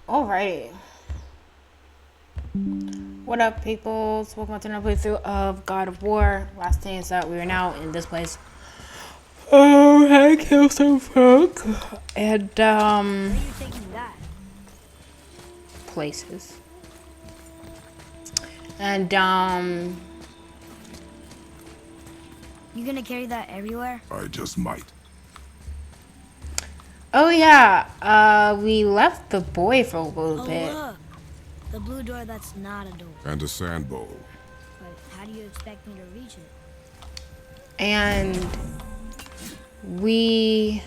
Alrighty. What up, people? Welcome to another playthrough of God of War. Last thing is that we are now in this place. Oh, I killed some folk. And, Where are you taking that? places. And, You gonna carry that everywhere? I just might. oh yeah, we left the boy for a little bit. Look! The blue door that's not a door. And a sand bowl. But how do you expect me to reach it? And we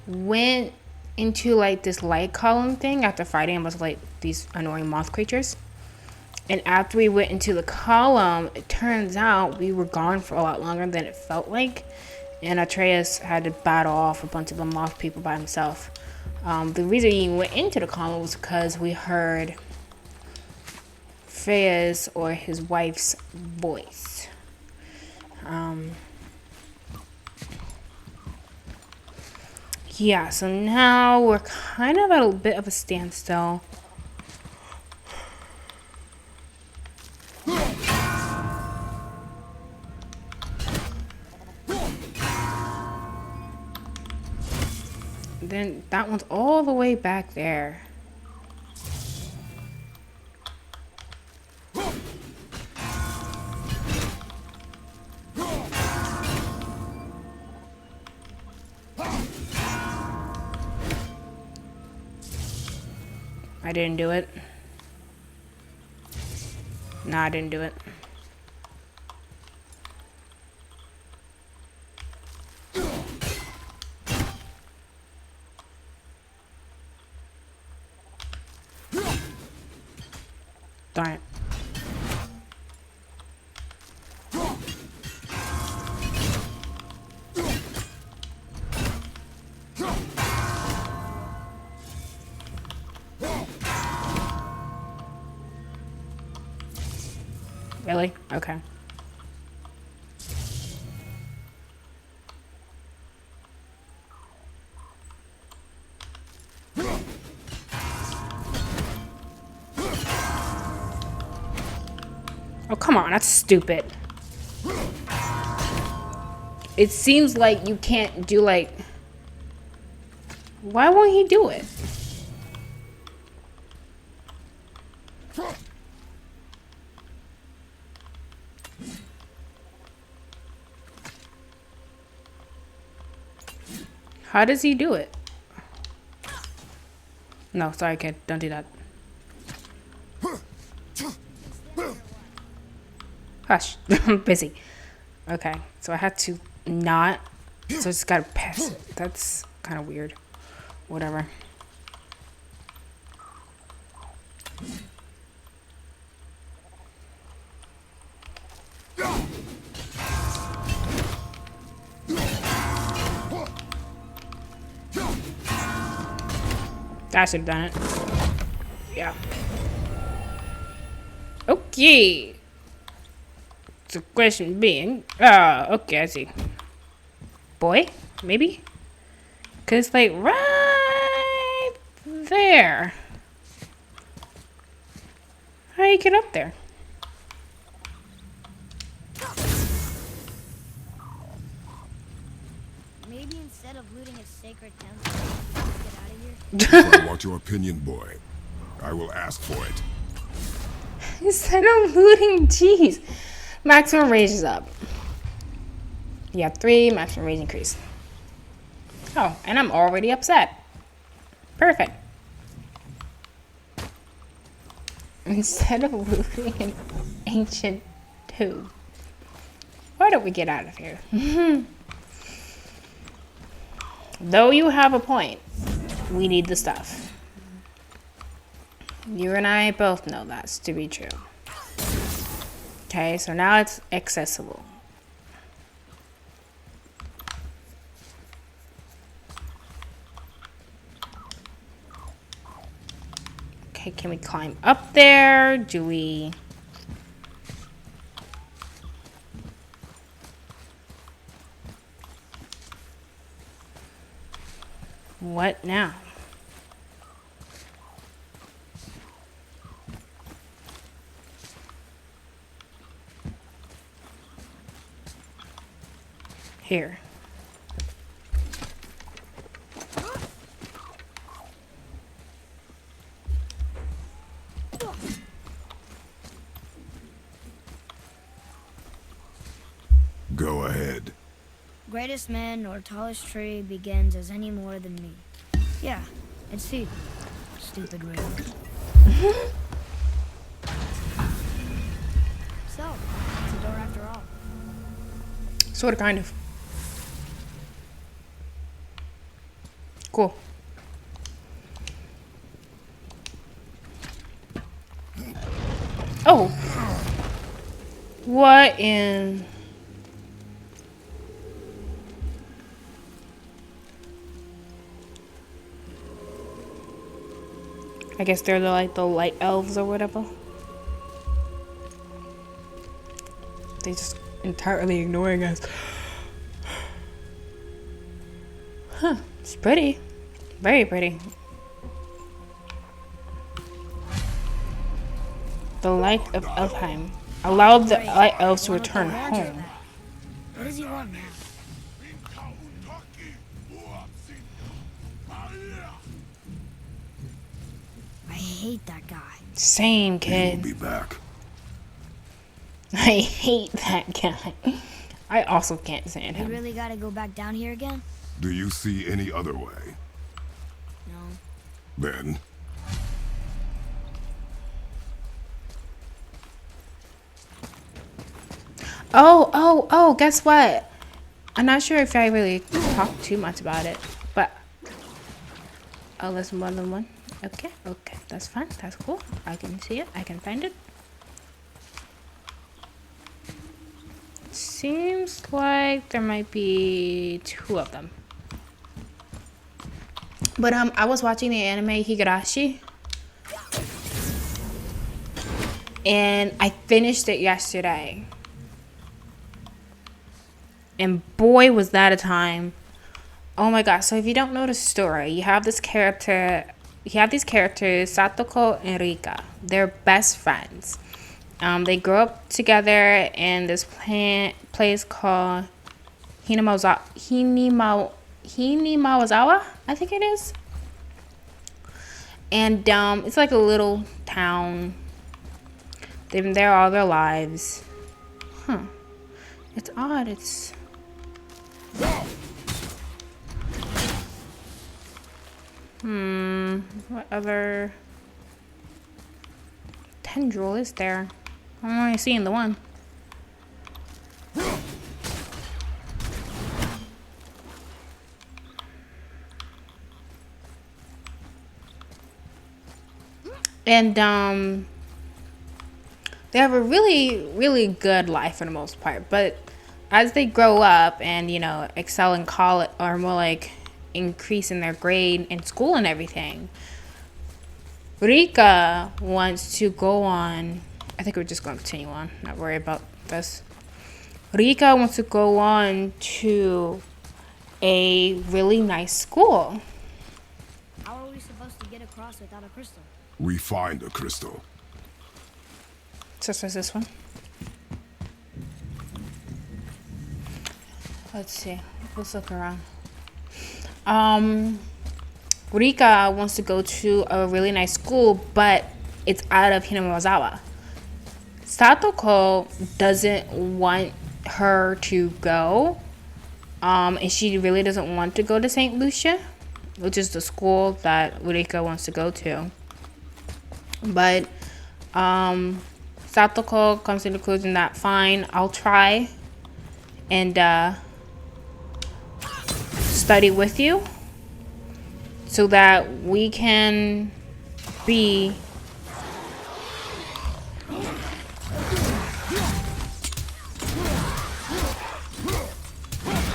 went into like this light column thing after fighting a bunch of like these annoying moth creatures. And after we went into the column, it turns out we were gone for a lot longer than it felt like. And Atreus had to battle off a bunch of the moth people by himself. The reason we went into the column was because we heard Freya's or his wife's voice. Yeah, so now we're kind of at a bit of a standstill. Then that one's all the way back there. I didn't do it. No, I didn't do it. Darn it. Really? Okay. Oh, come on. That's stupid. It seems like you can't do like... Why won't he do it? How does he do it? No, sorry, kid. Don't do that. Hush. I'm busy. Okay, so I had to not... So I just gotta pass it. That's kind of weird. Whatever. I should have done it. Yeah. Okay. The question being, okay, I see. Boy, maybe? Cause like right there. How do you get up there? Maybe instead of looting a sacred temple, get out of here? If I want your opinion, boy, I will ask for it. Instead of looting, jeez. Maximum rage is up. You have 3, maximum rage increase. Oh, and I'm already upset. Perfect. Instead of looting an ancient tomb. Why don't we get out of here? Though you have a point, we need the stuff. You and I both know that's to be true. Okay, so now it's accessible. Okay, can we climb up there? Do we... What now? Here. Go ahead. Greatest man or tallest tree begins as any more than me. Yeah, it's he. Stupid riddle. So, it's a door after all. Sort of, kind of. Cool. Oh. What in... I guess they're the light elves or whatever. They just entirely ignoring us. Huh. It's pretty. Very pretty. The light of Elfheim. Allow the light elves to return home. What does he want now? I hate that guy. Same, He'll kid. be back. I hate that guy. I also can't stand We him. really gotta go back down here again? Do you see any other way? No. Then, Oh, guess what? I'm not sure if I really talked too much about it, but... Oh, there's more than one? Okay, that's fine, that's cool. I can see it, I can find it. Seems like there might be 2 of them. But I was watching the anime Higurashi. And I finished it yesterday. And boy, was that a time. Oh my god, so if you don't know the story, you have these characters, Satoko and Rika. They're best friends. They grew up together in this place called Hinimawazawa, I think it is. And it's like a little town. They've been there all their lives. Huh. It's odd, it's... What other tendril is there? I'm only seeing the one. And they have a really good life for the most part, but as they grow up and, you know, excel in college, or more like increase in their grade in school and everything, Rika wants to go on. I think we're just going to continue on, not worry about this. Rika wants to go on to a really nice school. How are we supposed to get across without a crystal? we find a crystal. So says this one. Let's see. Let's look around. Rika wants to go to a really nice school, but it's out of Hinamazawa. Satoko doesn't want her to go. And she really doesn't want to go to St. Lucia, which is the school that Rika wants to go to. But Satoko comes to the conclusion that fine, I'll try and study with you so that we can be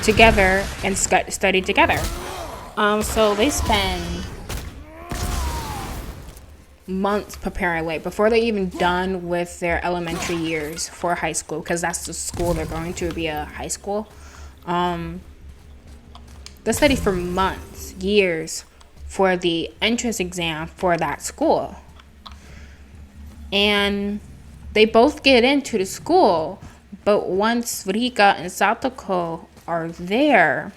together and study together. So they spend months preparing, like before they're even done with their elementary years for high school, because that's the school they're going to be, a high school. They study for months, years, for the entrance exam for that school. And they both get into the school, but once Rika and Satoko are there,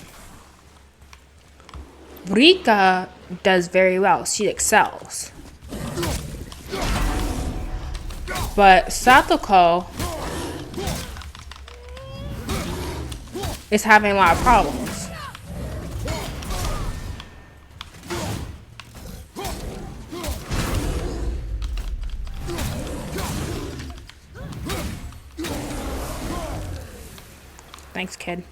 Rika does very well. She excels. But Satoko is having a lot of problems. Thanks, kid.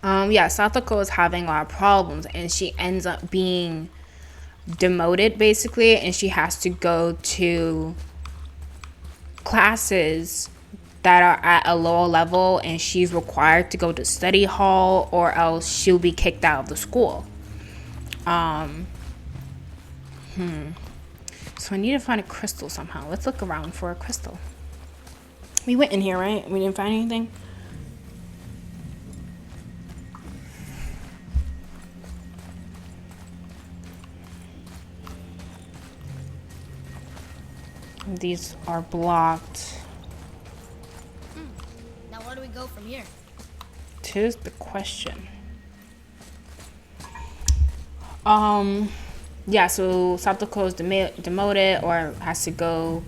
Yeah, Satoko is having a lot of problems, and she ends up being demoted basically, and she has to go to classes that are at a lower level, and she's required to go to study hall or else she'll be kicked out of the school. So I need to find a crystal somehow. Let's look around for a crystal. We went in here, right? We didn't find anything. These are blocked. Now where do we go from here? Tis the question. Yeah, so Satoko is demoted or has to go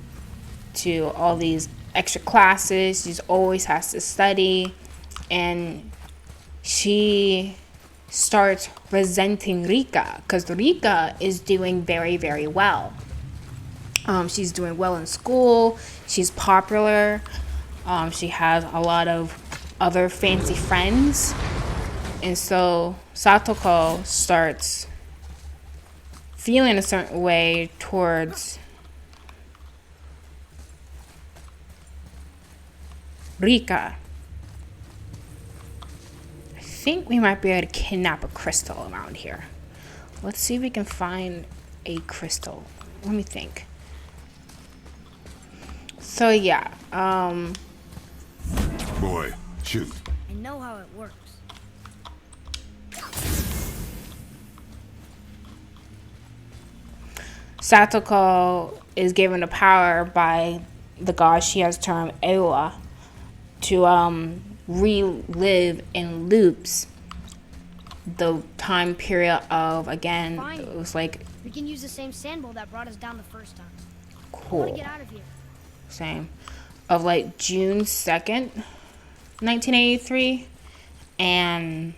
to all these extra classes. She always has to study, and she starts resenting Rika because Rika is doing very, very well. She's doing well in school. She's popular. She has a lot of other fancy friends. And so Satoko starts feeling a certain way towards Rika. I think we might be able to kidnap a crystal around here. Let's see if we can find a crystal. Let me think. So yeah, Boy, shoot. I know how it works. Satoko is given the power by the god she has termed Ewa to relive in loops the time period of, again, Fine. it was like We can use the same sand bowl that brought us down the first time. I want cool, to get out of here. same, of like June 2nd, 1983, and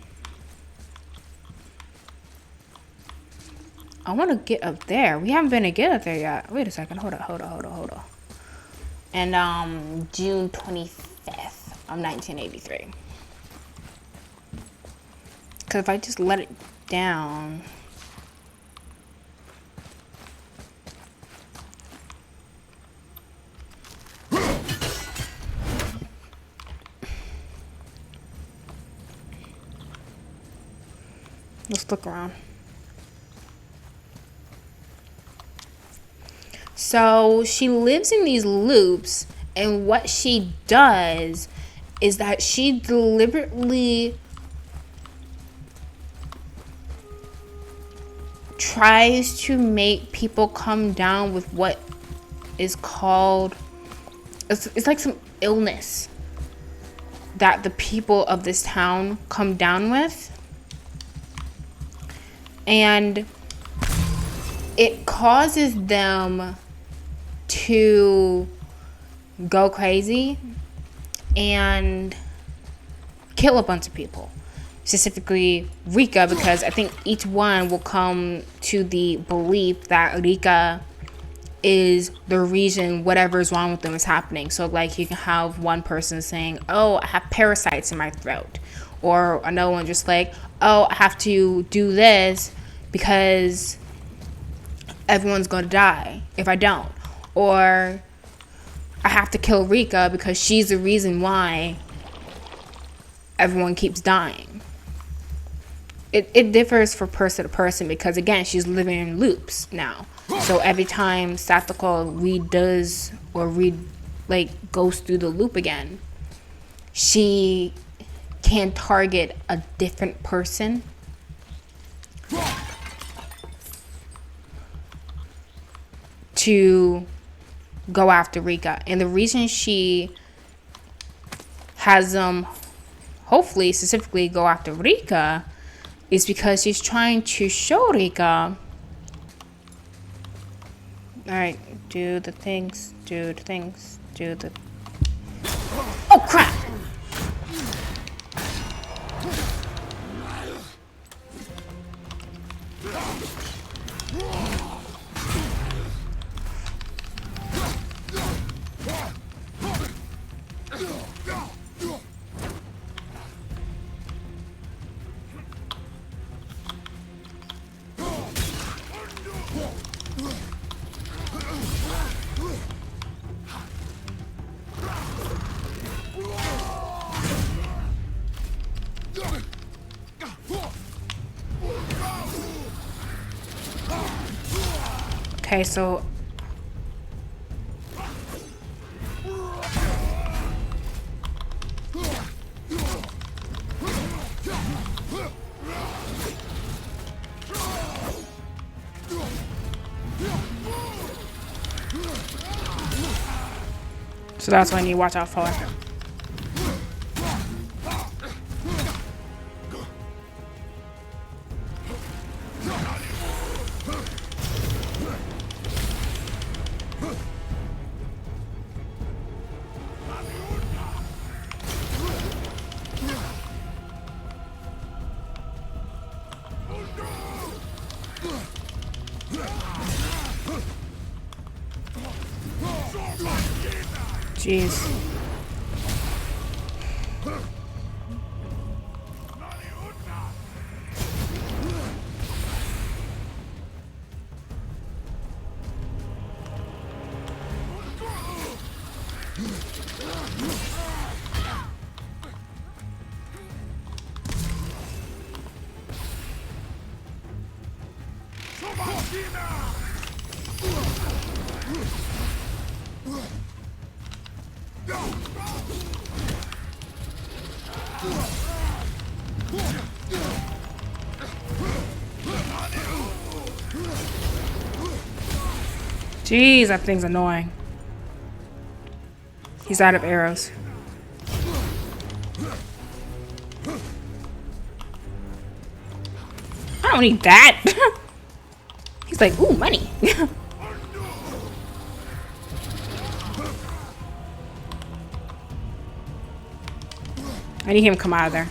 I want to get up there. We haven't been to get up there yet. Wait a second. Hold on. And June 25th of 1983. Because if I just let it down, let's look around. So she lives in these loops, and what she does is that she deliberately tries to make people come down with what is called, it's like some illness that the people of this town come down with, and it causes them to go crazy and kill a bunch of people, specifically Rika, because I think each one will come to the belief that Rika is the reason whatever's wrong with them is happening. So like you can have one person saying, oh, I have parasites in my throat, or another one just like, oh, I have to do this because everyone's gonna die if I don't, or I have to kill Rika because she's the reason why everyone keeps dying. It differs from person to person because, again, she's living in loops now. So every time Satoko redoes or goes through the loop again, she can target a different person to go after Rika. And the reason she has them hopefully specifically go after Rika is because he's trying to show Rika. Alright, do the things, do the things, do the... Oh crap! Okay, so that's what I need to watch out for. Jeez. Jeez, that thing's annoying. He's out of arrows. I don't need that. He's like, ooh, money. I need him to come out of there.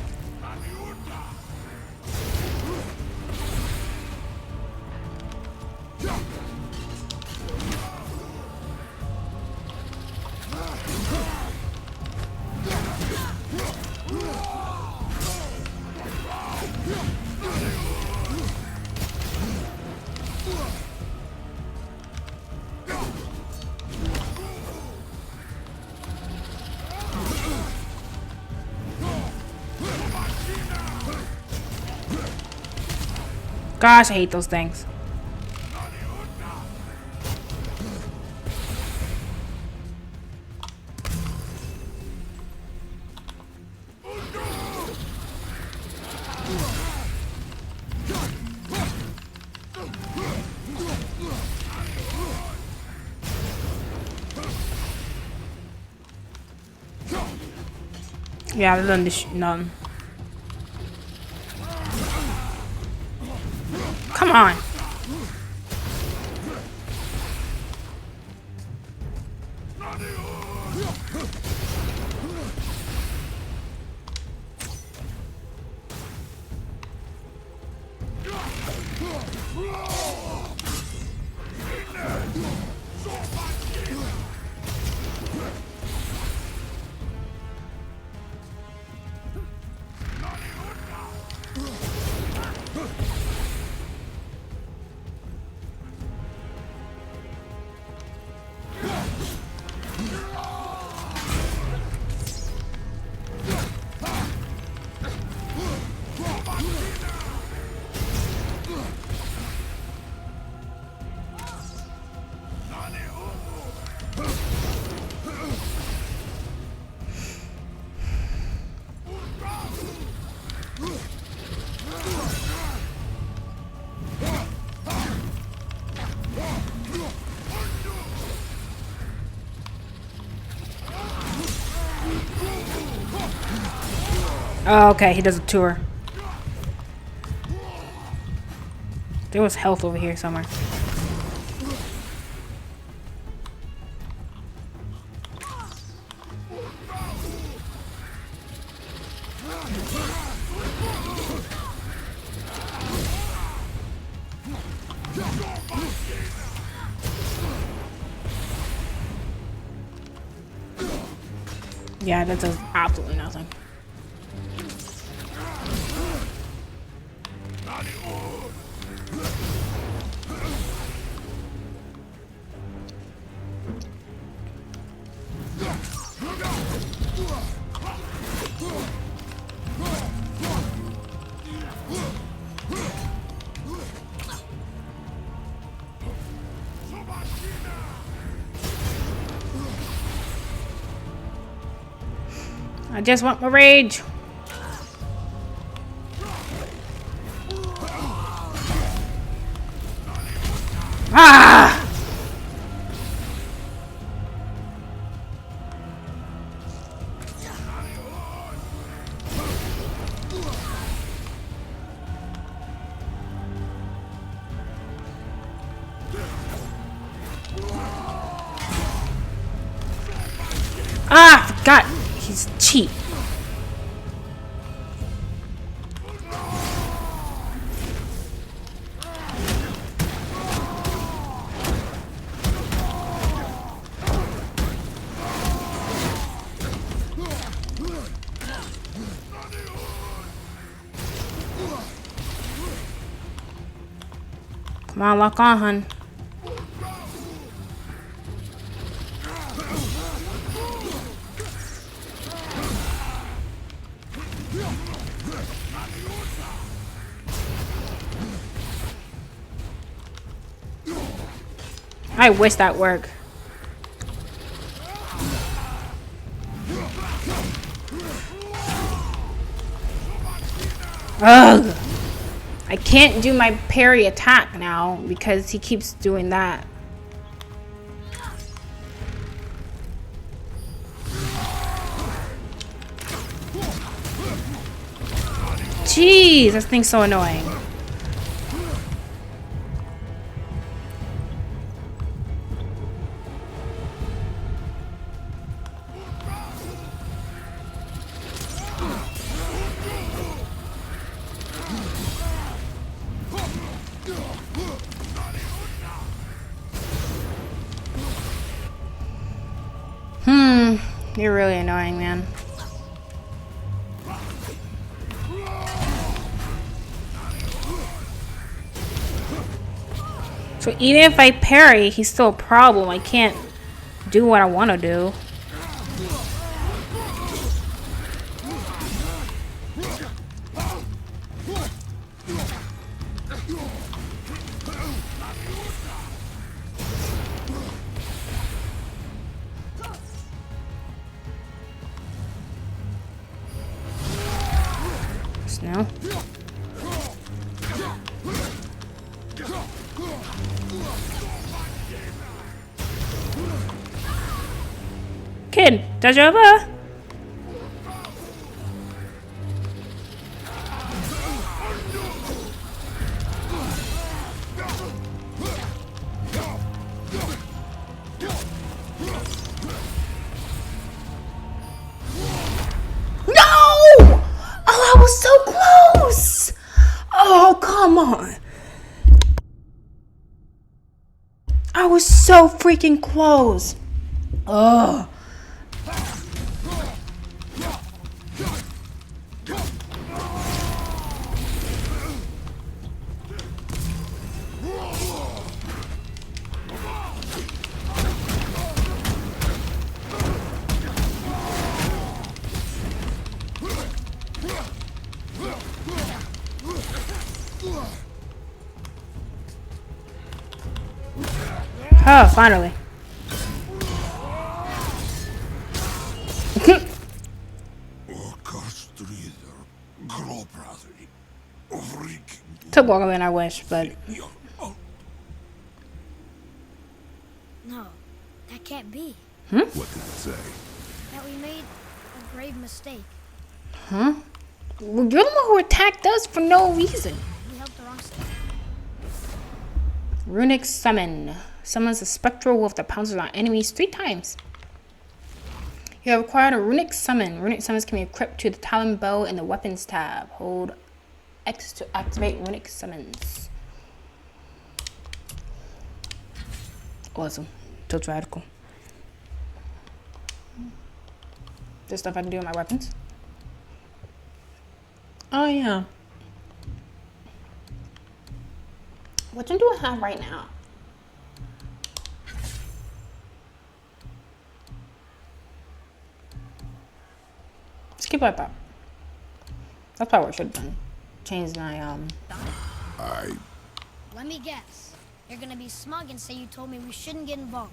Gosh, I hate those things. Yeah, they done this none. Come on. Oh, okay, he does a tour. There was health over here somewhere. Yeah, that does absolutely nothing. I just want my rage. Ah! Ah, I forgot. He's cheap. Come on, lock on, hun. I wish that worked. Ugh. I can't do my parry attack now because he keeps doing that. Jeez, this thing's so annoying. You're really annoying, man. So even if I parry, he's still a problem. I can't do what I want to do. No. Kid, 다져봐. So close! Oh, come on. I was so freaking close. Ugh. Oh, finally. Took longer than I wish, but... No, that can't be. What did it say? That we made a grave mistake. Huh? Well, you're the one who attacked us for no reason. We helped the wrong side. Runic summon. Summons a spectral wolf that pounces on enemies 3 times. You have acquired a runic summon. Runic summons can be equipped to the Talon bow in the weapons tab. Hold X to activate runic summons. Awesome. That's radical. There's stuff I can do with my weapons. Oh yeah. Which one do I have right now? Skip like that. That's probably what I should have done. Change my Let me guess. You're gonna be smug and say you told me we shouldn't get involved.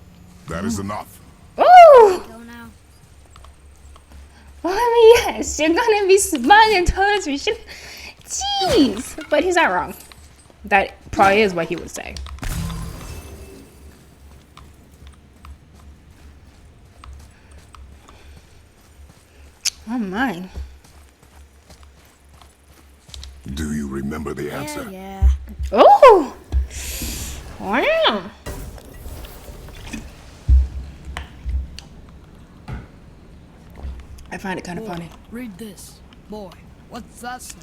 That is enough. Ooh! Go now. Well, I mean, yes, you're gonna be smug and tell us we should. Jeez! But he's not wrong. That probably is what he would say. Oh my. Do you remember the answer? Yeah. Oh! Wow. I find it kind of funny. Read this. Boy, what's that say?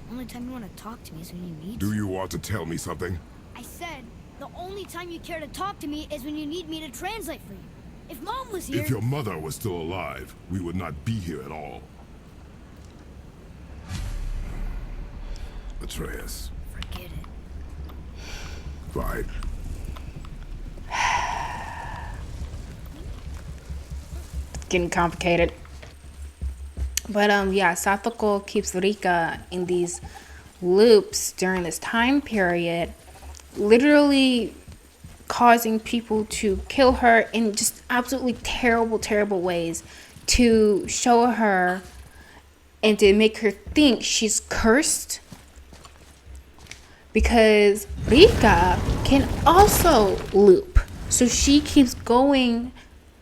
Only time you want to talk to me is when you need Do to. you want to tell me something? I said the only time you care to talk to me is when you need me to translate for you. If Mom was here... If your mother was still alive, we would not be here at all. Atreus. Forget it. Fine. Getting complicated. But yeah, Satoko keeps Rika in these loops during this time period, literally causing people to kill her in just absolutely terrible ways, to show her and to make her think she's cursed, because Rika can also loop. So she keeps going,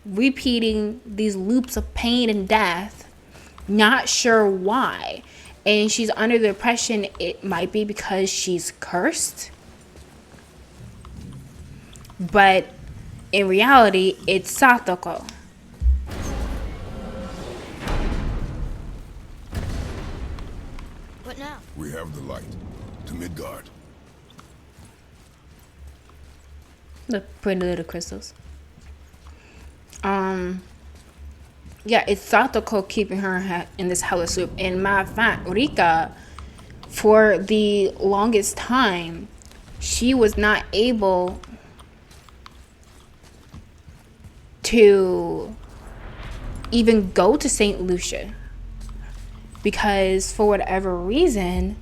repeating these loops of pain and death, not sure why. And she's under the impression it might be because she's cursed. But in reality, it's Satoko. What now? We have the light. To Midgard. The pretty little crystals. Yeah, it's Satoko keeping her in this hellish loop. And matter of fact, Rika, for the longest time, she was not able to even go to St. Lucia, because for whatever reason,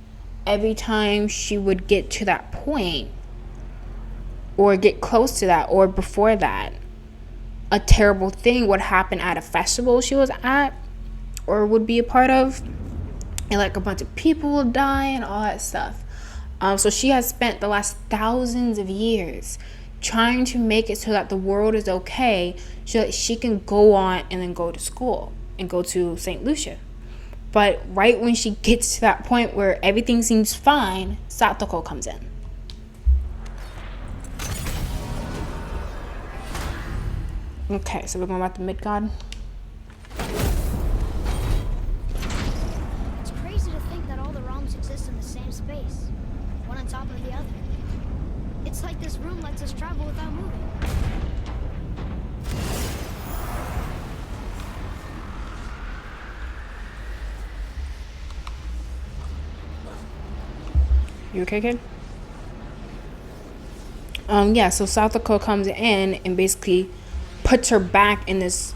every time she would get to that point or get close to that or before that, a terrible thing would happen at a festival she was at or would be a part of, and like a bunch of people would die and all that stuff. So she has spent the last thousands of years trying to make it so that the world is okay, so that she can go on and then go to school and go to St. Lucia. But right when she gets to that point where everything seems fine, Satoko comes in. Okay, so we're going back to Midgard. It's crazy to think that all the realms exist in the same space, one on top of the other. It's like this room lets us travel without moving. You okay, kid? Yeah, so Satoko comes in and basically puts her back in these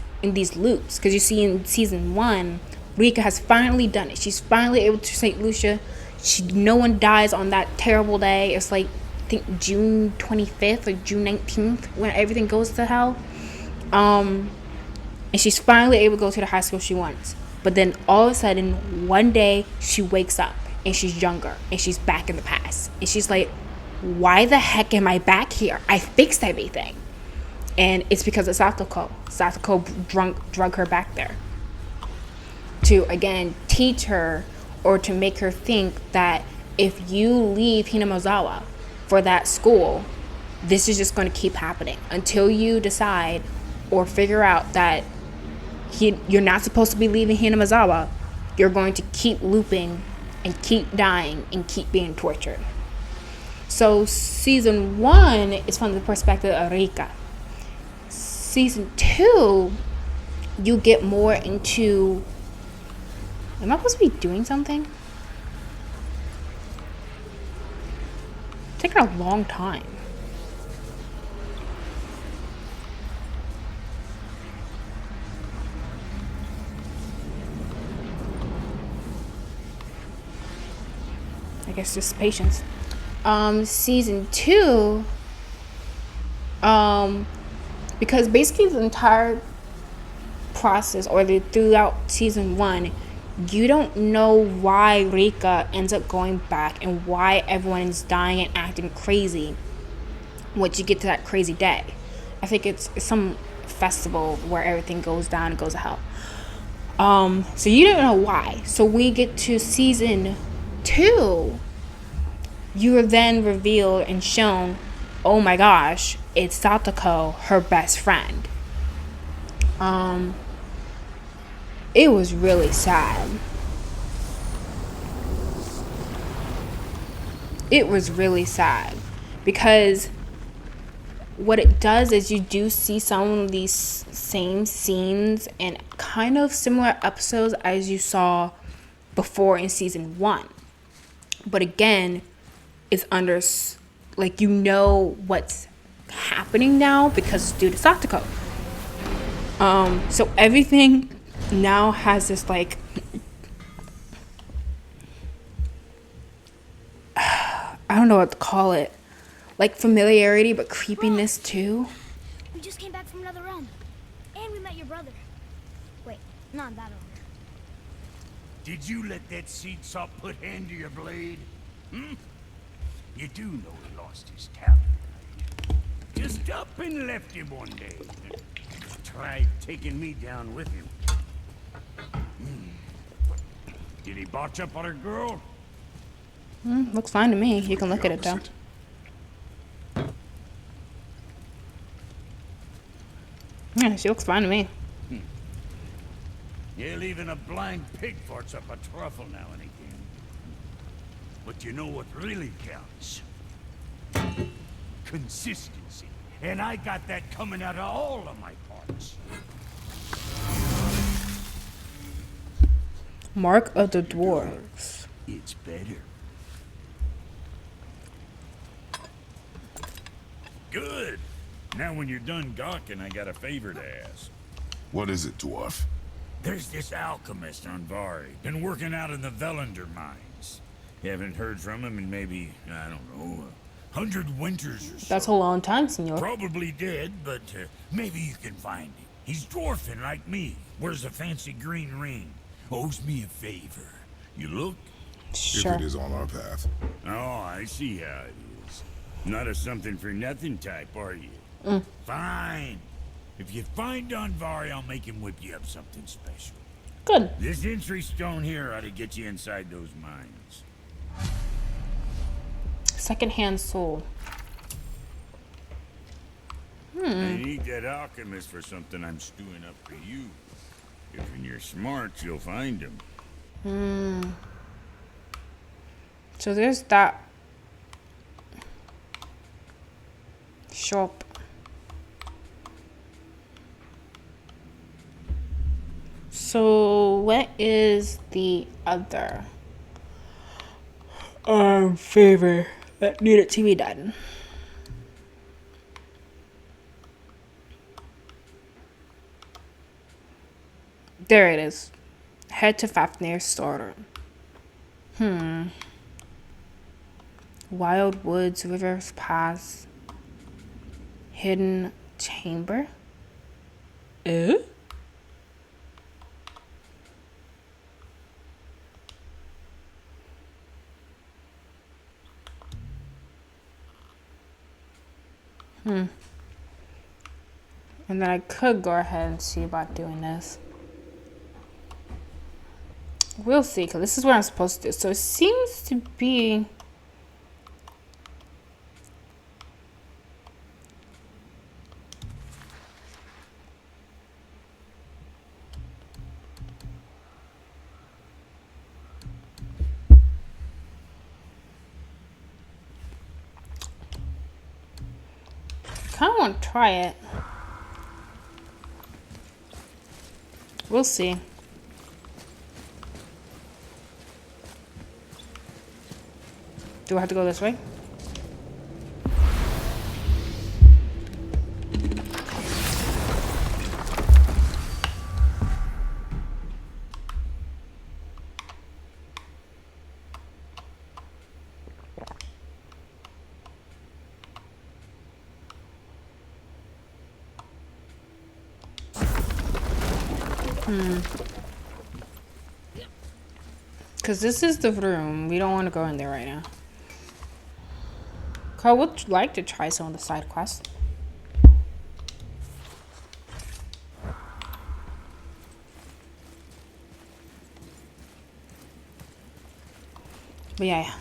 loops, because you see in season 1, Rika has finally done it. She's finally able to St. Lucia. No one dies on that terrible day. It's like, I think June 25th or June 19th when everything goes to hell. And she's finally able to go to the high school she wants. But then all of a sudden, one day she wakes up and she's younger and she's back in the past. And she's like, why the heck am I back here? I fixed everything. And it's because of Satoko. Satoko drug her back there to, again, teach her or to make her think that if you leave Hinamazawa for that school, this is just going to keep happening until you decide or figure out that you're not supposed to be leaving Hinamazawa. You're going to keep looping and keep dying and keep being tortured. So season 1 is from the perspective of Rika. Season 2, you get more into... Am I supposed to be doing something? It's taking a long time. I guess just patience. Season 2, because basically the entire process, or throughout season 1, you don't know why Rika ends up going back and why everyone is dying and acting crazy once you get to that crazy day. I think it's some festival where everything goes down and goes to hell. So you don't know why. So we get to season 2, you are then revealed and shown, oh my gosh, it's Satoko, her best friend. It was really sad. It was really sad because what it does is you do see some of these same scenes and kind of similar episodes as you saw before in season 1. But again, it's under, like, you know what's happening now because it's due to Satoko. So everything now has this, like, I don't know what to call it, like familiarity but creepiness too. We just came back from another realm. And we met your brother. Wait, not that over. Did you let that seed sop put hand to your blade? You do know he lost his talent, right? Just up and left him one day. Tried taking me down with him. Did he botch up on her girl? Looks fine to me. You can look at it though. Yeah, she looks fine to me. Yeah, leaving a blind pig farts up a truffle now and again. But you know what really counts? Consistency. And I got that coming out of all of my parts. Mark of the Dwarves. It's better. Good. Now when you're done gawking, I got a favor to ask. What is it, dwarf? There's this alchemist on Vari. Been working out in the Velander mines. Haven't heard from him in maybe, I don't know, 100 winters or so. That's a long time, senor. Probably dead, but maybe you can find him. He's dwarfing like me. Wears a fancy green ring. Owes me a favor. You look? Sure. If it is on our path. Oh, I see how it is. Not a something-for-nothing type, are you? Fine. If you find Donvari, I'll make him whip you up something special. Good. This entry stone here ought to get you inside those mines. Secondhand soul. I need that alchemist for something I'm stewing up for you. If you're smart, you'll find him. So there's that shop. So what is the other favor that needed to be done? There it is. Head to Fafnir's storeroom. Wild woods, rivers, paths, hidden chamber. Eh? And then I could go ahead and see about doing this. We'll see, because this is what I'm supposed to do. So it seems to be... kind of want to try it. We'll see. Do I have to go this way? Because this is the room. We don't want to go in there right now. I would like to try some of the side quests. But yeah,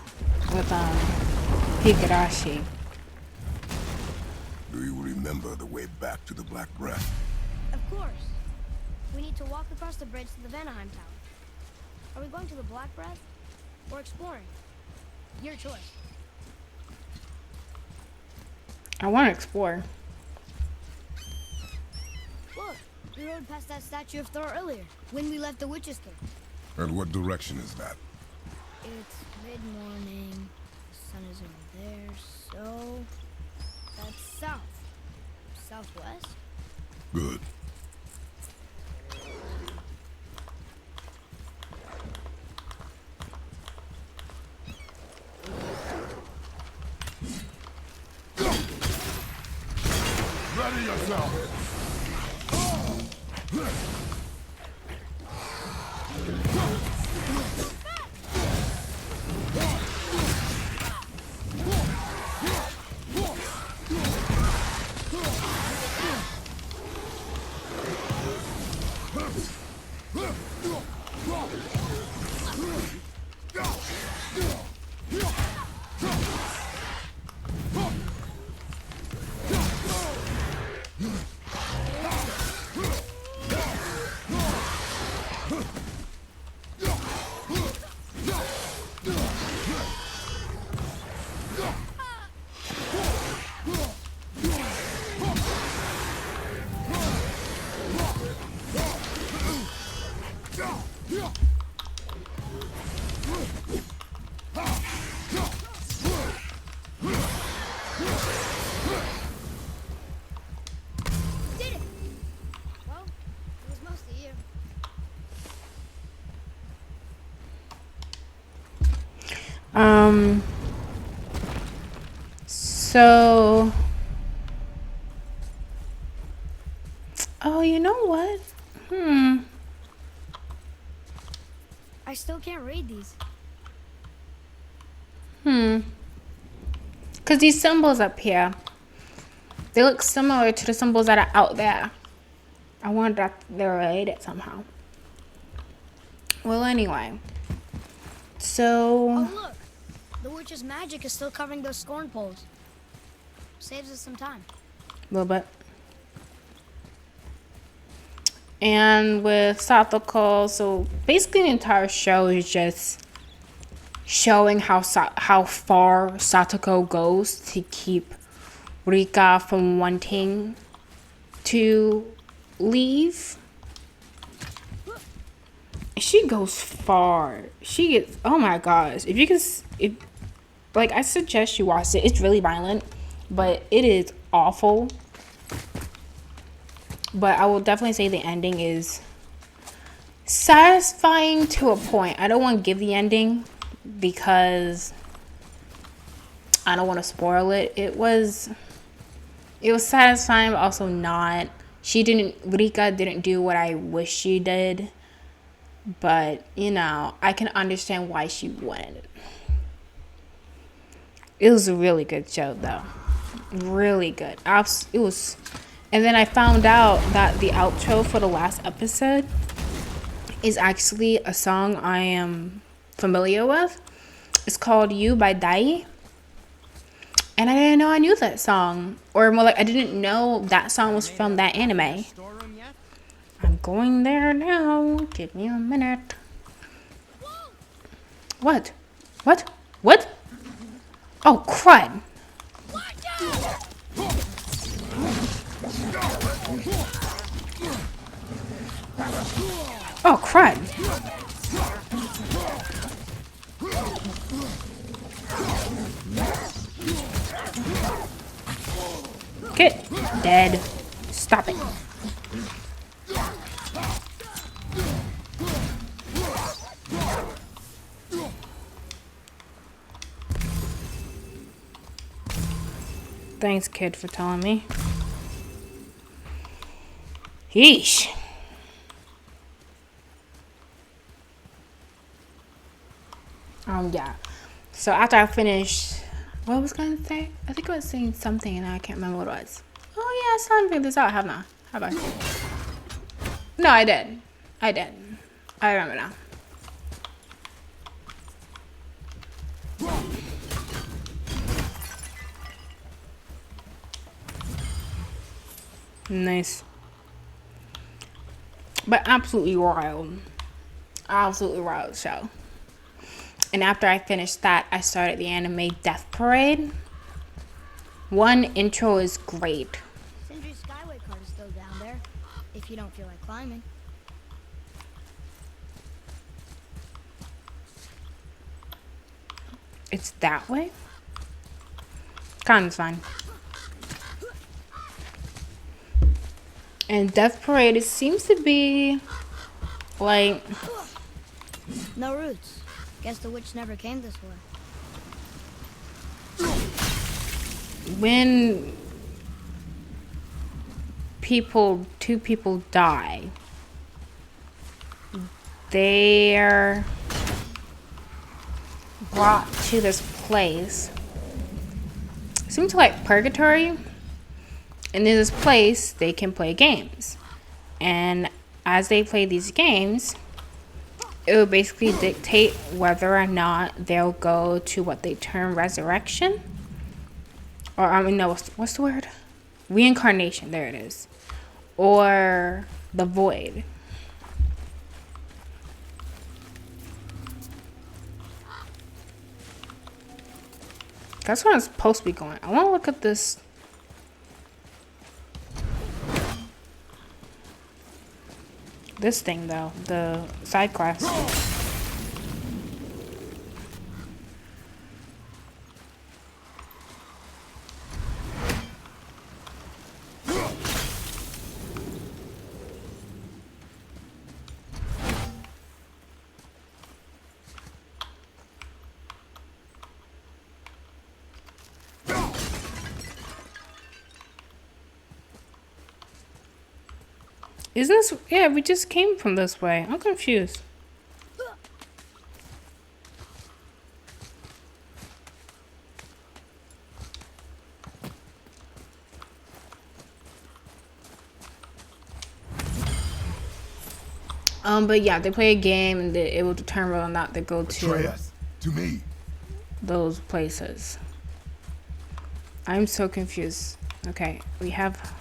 with Higurashi. Do you remember the way back to the Black Breath? Of course. We need to walk across the bridge to the Vanaheim Tower. Are we going to the Black Breath or exploring? Your choice. I want to explore. Look, we rode past that statue of Thor earlier, when we left the Witch's Cave. And what direction is that? It's mid-morning, the sun is over there, so that's south. Southwest? Good. Ready yourself! Did it! Well, it was mostly you. So, oh, you know what? I still can't read these. Because these symbols up here, they look similar to the symbols that are out there. I wonder if they're related somehow. Well, anyway. So, Oh, look! The witch's magic is still covering those scorn poles. Saves us some time. a little bit. And with Satoko, so basically the entire show is just showing how far Satoko goes to keep Rika from wanting to leave. She goes far. She gets, oh my gosh. If you can, like, I suggest you watch it. It's really violent, but it is awful. But I will definitely say the ending is satisfying to a point. I don't want to give the ending because I don't want to spoil it. It was satisfying, but also not. Rika didn't do what I wish she did. But, you know, I can understand why she wanted it. It was a really good show, though. Really good. It was... And then I found out that the outro for the last episode is actually a song I am familiar with. It's called You by Dai. And I didn't know I knew that song. Or more like, I didn't know that song was from that anime. I'm going there now. Give me a minute. What? What? What? Oh, crud. Oh, crud. Get dead. Stop it. Thanks, kid, for telling me. Yeesh. Yeah. So after I finished, what was I gonna say? I think I was saying something and I can't remember what it was. Oh yeah, I still haven't figured this out, haven't I? Have I? No, I did. I did. I remember now. Nice. But absolutely wild. Absolutely wild show. And after I finished that, I started the anime Death Parade. One intro is great. Sindri's Skyway card is still down there, if you don't feel like climbing. It's that way? Kind of fine. And Death Parade, it seems to be like... No roots. Guess the witch never came this way. when two people die, they're brought to this place. It seems like purgatory. And in this place, they can play games. And as they play these games, it will basically dictate whether or not they'll go to what they term resurrection. Or, I mean, no, what's the word? Reincarnation, there it is. Or the void. That's where I'm supposed to be going. I want to look at this. This thing, though. The side quest. Isn't this... Yeah, we just came from this way. I'm confused. But yeah, they play a game and it will determine whether or not they go to me. Those places. I'm so confused. Okay, we have...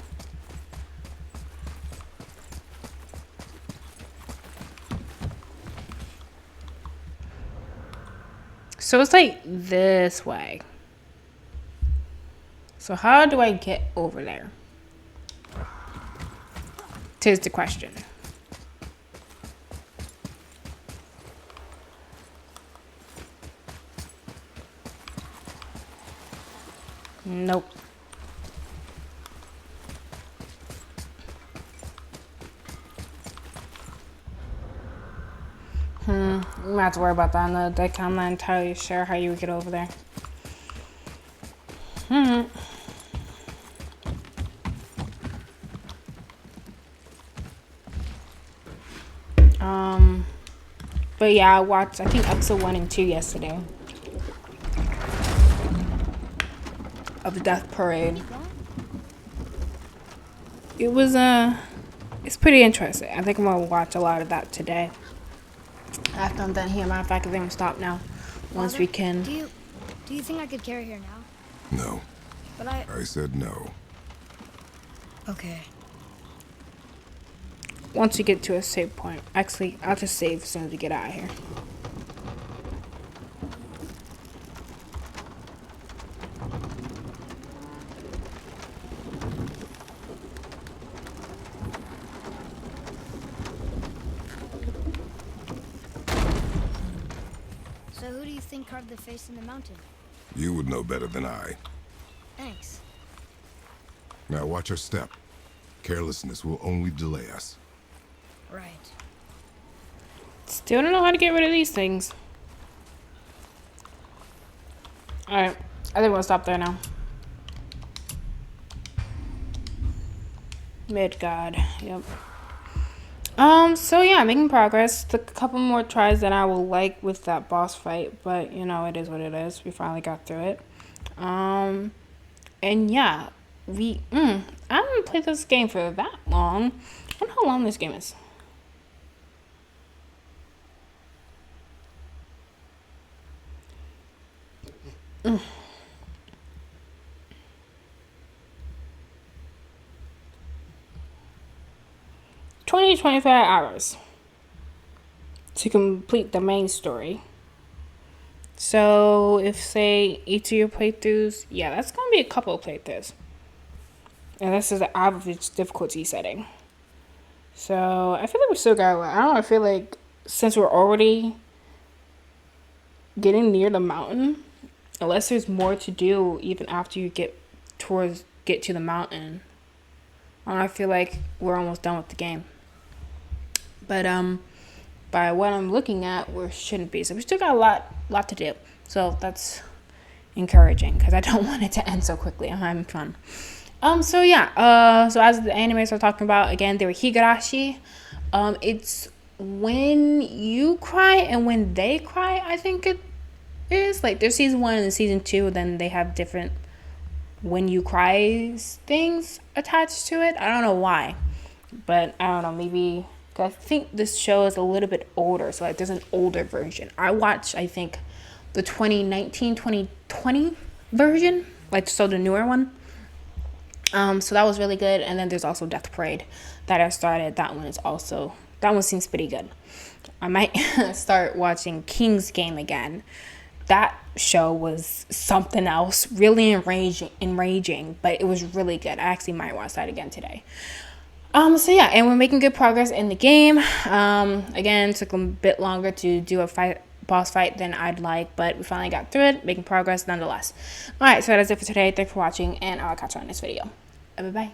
So it's like this way. So how do I get over there? Tis the question. Nope. I'm gonna have to worry about that another day. I'm not entirely sure how you would get over there. But yeah, I watched, I think, episode 1 and 2 yesterday of the Death Parade. It was it's pretty interesting. I think I'm gonna watch a lot of that today. After I'm done here, matter of fact, I think I'm stop now. Once we can. Do you think I could carry her now? No. But I said no. Okay. Once we get to a save point. Actually, I'll just save as soon as we get out of here. So who do you think carved the face in the mountain? You would know better than I. Thanks. Now watch your step. Carelessness will only delay us. Right. Still don't know how to get rid of these things. Alright. I think we'll stop there now. Midgard. Yep. So yeah, making progress. Took a couple more tries than I will like with that boss fight, but you know, it is what it is. We finally got through it. And yeah, I haven't played this game for that long. I wonder how long this game is. Mm. 20 to 25 hours to complete the main story. So if say each of your playthroughs, yeah, that's gonna be a couple of playthroughs. And this is the average difficulty setting. So I feel like we still got, I don't know, I feel like since we're already getting near the mountain, unless there's more to do even after you get to the mountain, I feel like we're almost done with the game. But by what I'm looking at, we shouldn't be. So we still got a lot to do. So that's encouraging because I don't want it to end so quickly. I'm having fun. So yeah. So as the animes are talking about, again, they were Higurashi. It's when you cry and when they cry. I think it is like there's season 1 and season 2. Then they have different when you cry things attached to it. I don't know why, but I don't know. Maybe. I think this show is a little bit older, so like there's an older version. I watched, I think, the 2019-2020 version, like so the newer one. So that was really good. And then there's also Death Parade that I started. That one seems pretty good. I might start watching King's Game again. That show was something else, really enraging, but it was really good. I actually might watch that again today. So yeah, and we're making good progress in the game. Again, it took a bit longer to do a boss fight than I'd like, but we finally got through it, making progress nonetheless. Alright, so that's it for today. Thanks for watching, and I'll catch you on this video. Bye-bye.